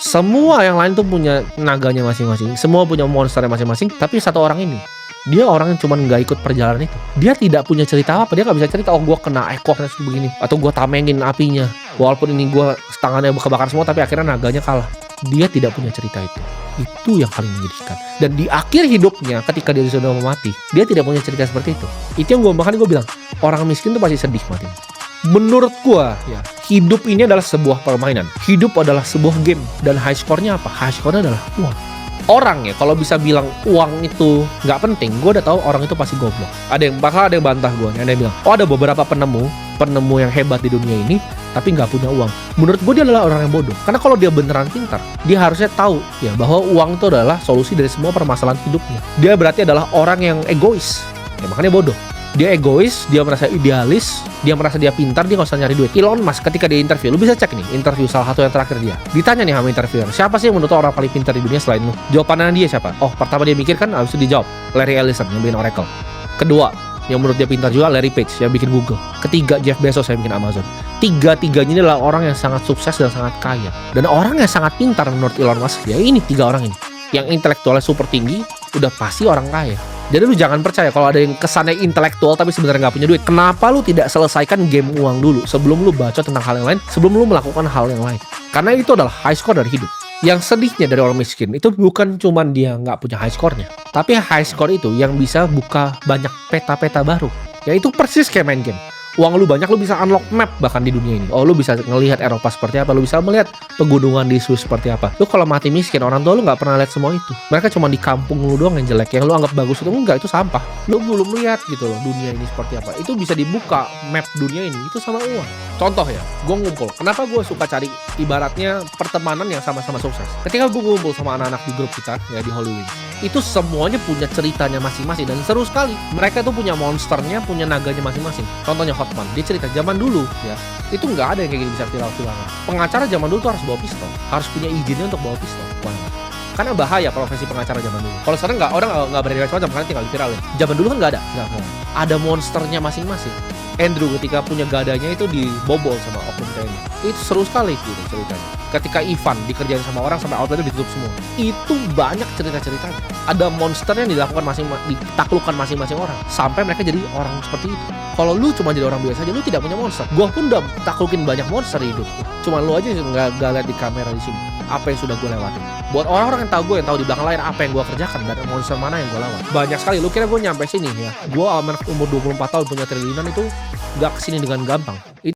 Semua yang lain tuh punya naganya masing-masing, semua punya monsternya masing-masing, tapi satu orang ini, dia orang yang cuman nggak ikut perjalanan itu. Dia tidak punya cerita apa, dia nggak bisa cerita, oh gue kena ekor begini, atau gue tamengin apinya, walaupun ini gue tangannya kebakar semua, tapi akhirnya naganya kalah. Dia tidak punya cerita itu. Itu yang paling menyedihkan. Dan di akhir hidupnya, ketika dia sudah mau mati, dia tidak punya cerita seperti itu. Itu yang makanya gue bilang, orang miskin tuh pasti sedih mati. Menurut gua, ya, hidup ini adalah sebuah permainan. Hidup adalah sebuah game. Dan high score-nya apa? High score-nya adalah uang. Orang ya, kalau bisa bilang uang itu nggak penting, gua udah tahu orang itu pasti goblok. Ada yang bantah gua. Ada yang bilang, oh ada beberapa penemu yang hebat di dunia ini, tapi nggak punya uang. Menurut gua dia adalah orang yang bodoh. Karena kalau dia beneran pintar, dia harusnya tahu ya bahwa uang itu adalah solusi dari semua permasalahan hidupnya. Dia berarti adalah orang yang egois. Ya makanya bodoh. Dia egois, dia merasa idealis, dia merasa dia pintar, dia nggak usah nyari duit. Elon Musk ketika dia interview, lu bisa cek nih, interview salah satu yang terakhir dia. Ditanya nih sama interviewer, siapa sih yang menurut orang paling pintar di dunia selain lu? Jawabannya dia siapa? Oh, pertama dia mikir kan, habis itu dijawab, Larry Ellison yang bikin Oracle. Kedua, yang menurut dia pintar juga, Larry Page yang bikin Google. Ketiga, Jeff Bezos yang bikin Amazon. Tiga-tiganya ini adalah orang yang sangat sukses dan sangat kaya. Dan orang yang sangat pintar menurut Elon Musk, ya ini tiga orang ini. Yang intelektualnya super tinggi, udah pasti orang kaya. Jadi lu jangan percaya kalau ada yang kesannya intelektual tapi sebenarnya nggak punya duit. Kenapa lu tidak selesaikan game uang dulu sebelum lu baca tentang hal yang lain, sebelum lu melakukan hal yang lain? Karena itu adalah high score dari hidup. Yang sedihnya dari orang miskin itu bukan cuman dia nggak punya high score-nya, tapi high score itu yang bisa buka banyak peta-peta baru. Ya itu persis kayak main game. Uang lu banyak, lu bisa unlock map bahkan di dunia ini. Oh, lu bisa ngelihat Eropa seperti apa, lu bisa melihat pegunungan di Swiss seperti apa. Lu kalau mati miskin, orang tua lu nggak pernah lihat semua itu. Mereka cuma di kampung lu doang yang jelek, yang lu anggap bagus itu enggak, itu sampah. Lu belum lihat gitu loh dunia ini seperti apa. Itu bisa dibuka map dunia ini itu sama uang. Contoh ya, gue ngumpul. Kenapa gue suka cari ibaratnya pertemanan yang sama-sama sukses? Ketika gue ngumpul sama anak-anak di grup kita ya di Holy Wings, itu semuanya punya ceritanya masing-masing dan seru sekali. Mereka tuh punya monsternya, punya naganya masing-masing. Contohnya Hotman, dia cerita zaman dulu ya, itu nggak ada yang kayak gini bisa viral-viralan. Pengacara zaman dulu tuh harus bawa pistol, harus punya izinnya untuk bawa pistol. Karena bahaya profesi pengacara zaman dulu. Kalau sekarang nggak, orang nggak berani macam-macam karena tinggal viralin. Zaman dulu kan nggak ada. Ada monsternya masing-masing. Andrew ketika punya gadanya itu dibobol sama oknum TNI. Itu seru sekali gitu ceritanya. Ketika Ivan dikerjain sama orang sampai outletnya ditutup semua. Itu banyak cerita-ceritanya. Ada monster yang ditaklukkan masing-masing orang sampai mereka jadi orang seperti itu. Kalau lu cuma jadi orang biasa aja, lu tidak punya monster. Gua pun udah taklukin banyak monster di hidupku. Cuma lu aja nggak lihat di kamera di sini apa yang sudah gue lewati. Buat orang-orang yang tahu gue, yang tahu di belakang layar apa yang gue kerjakan dan monster mana yang gue lawan. Banyak sekali. Lu kira gue nyampe sini ya? Gue umur 24 tahun punya triliunan itu gak kesini dengan gampang.